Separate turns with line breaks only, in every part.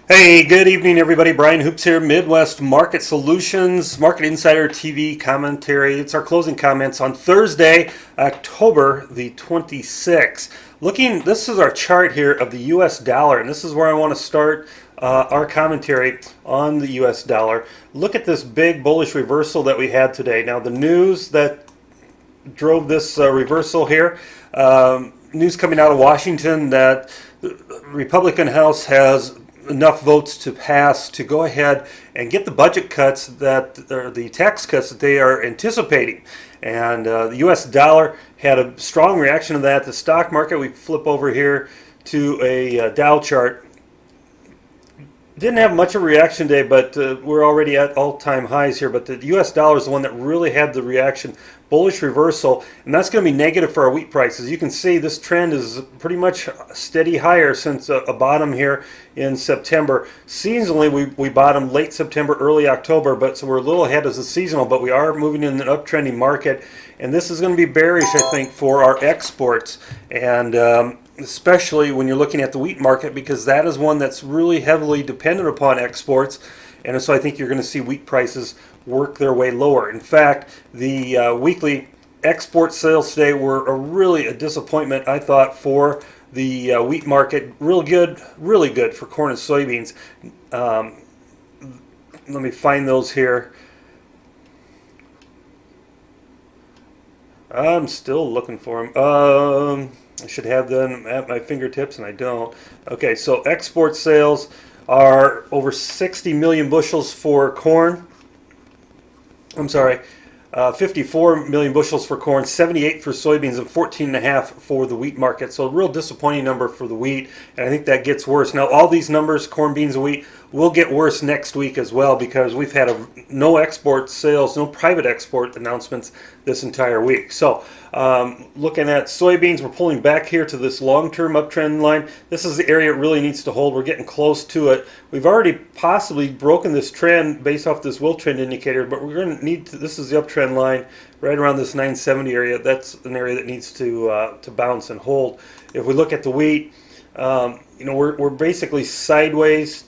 Hey, good evening, everybody. Brian Hoops here, Midwest Market Solutions, Market Insider TV commentary. It's our closing comments on Thursday, October the 26th. This is our chart here of the U.S. dollar, and this is where I want to start our commentary on the U.S. dollar. Look at this big bullish reversal that we had today. Now, the news that drove this reversal here, news coming out of Washington that the Republican House has enough votes to pass to go ahead and get the budget cuts or the tax cuts that they are anticipating. And the U.S. dollar had a strong reaction to that. The stock market, we flip over here to a Dow chart. Didn't have much of a reaction today, but we're already at all-time highs here. But the U.S. dollar is the one that really had the reaction, bullish reversal, and that's going to be negative for our wheat prices. You can see this trend is pretty much steady higher since a bottom here in September. Seasonally, we bottomed late September, early October, but so we're a little ahead as a seasonal, but we are moving in an uptrending market, and this is going to be bearish, I think, for our exports, and especially when you're looking at the wheat market, because that is one that's really heavily dependent upon exports. And so I think you're going to see wheat prices work their way lower. In fact, the weekly export sales today were really a disappointment, I thought, for the wheat market. Really good for corn and soybeans. Let me find those here. I'm still looking for them. I should have them at my fingertips, and I don't. Okay, so export sales are over 60 million bushels for corn. I'm sorry, 54 million bushels for corn, 78 for soybeans, and 14.5 for the wheat market. So a real disappointing number for the wheat, and I think that gets worse. Now, all these numbers, corn, beans, and wheat, will get worse next week as well, because we've had no export sales, no private export announcements this entire week. So looking at soybeans, we're pulling back here to this long-term uptrend line. This is the area it really needs to hold. We're getting close to it. We've already possibly broken this trend based off this will trend indicator, but we're going to need to, this is the uptrend line right around this 970 area. That's an area that needs to bounce and hold. If we look at the wheat, we're basically sideways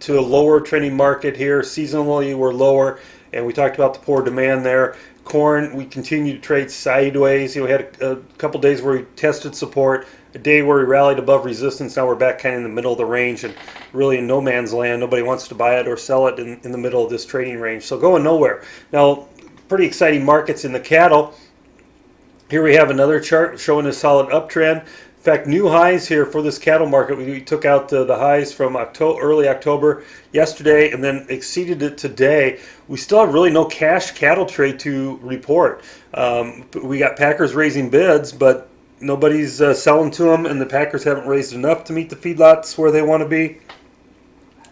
to a lower trending market here. Seasonally, we're lower, and we talked about the poor demand there. Corn, we continue to trade sideways. We had a couple days where we tested support, a day where we rallied above resistance. Now we're back kind of in the middle of the range and really in no man's land. Nobody wants to buy it or sell it in the middle of this trading range. So going nowhere. Now, pretty exciting markets in the cattle. Here we have another chart showing a solid uptrend. In fact, new highs here for this cattle market. We took out the highs from early October yesterday and then exceeded it today. We still have really no cash cattle trade to report. We got packers raising bids, but nobody's selling to them, and the packers haven't raised enough to meet the feedlots where they want to be.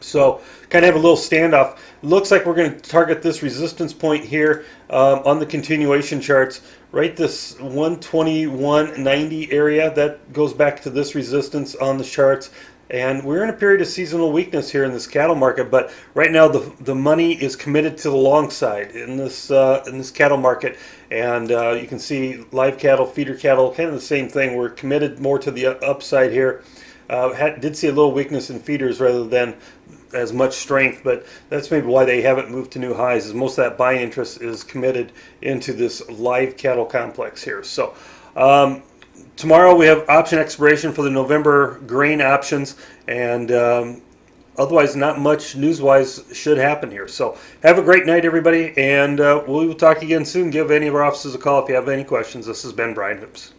So kind of have a little standoff. Looks like we're going to target this resistance point here on the continuation charts, right this 121.90 area. That goes back to this resistance on the charts. And we're in a period of seasonal weakness here in this cattle market, but right now the money is committed to the long side in this cattle market, and you can see live cattle, feeder cattle, kind of the same thing. We're committed more to the upside here. Did see a little weakness in feeders rather than as much strength, but that's maybe why they haven't moved to new highs, is most of that buying interest is committed into this live cattle complex here. So tomorrow we have option expiration for the November grain options, and otherwise not much news-wise should happen here. So have a great night, everybody, and we will talk again soon. Give any of our offices a call if you have any questions. This has been Brian Hoops.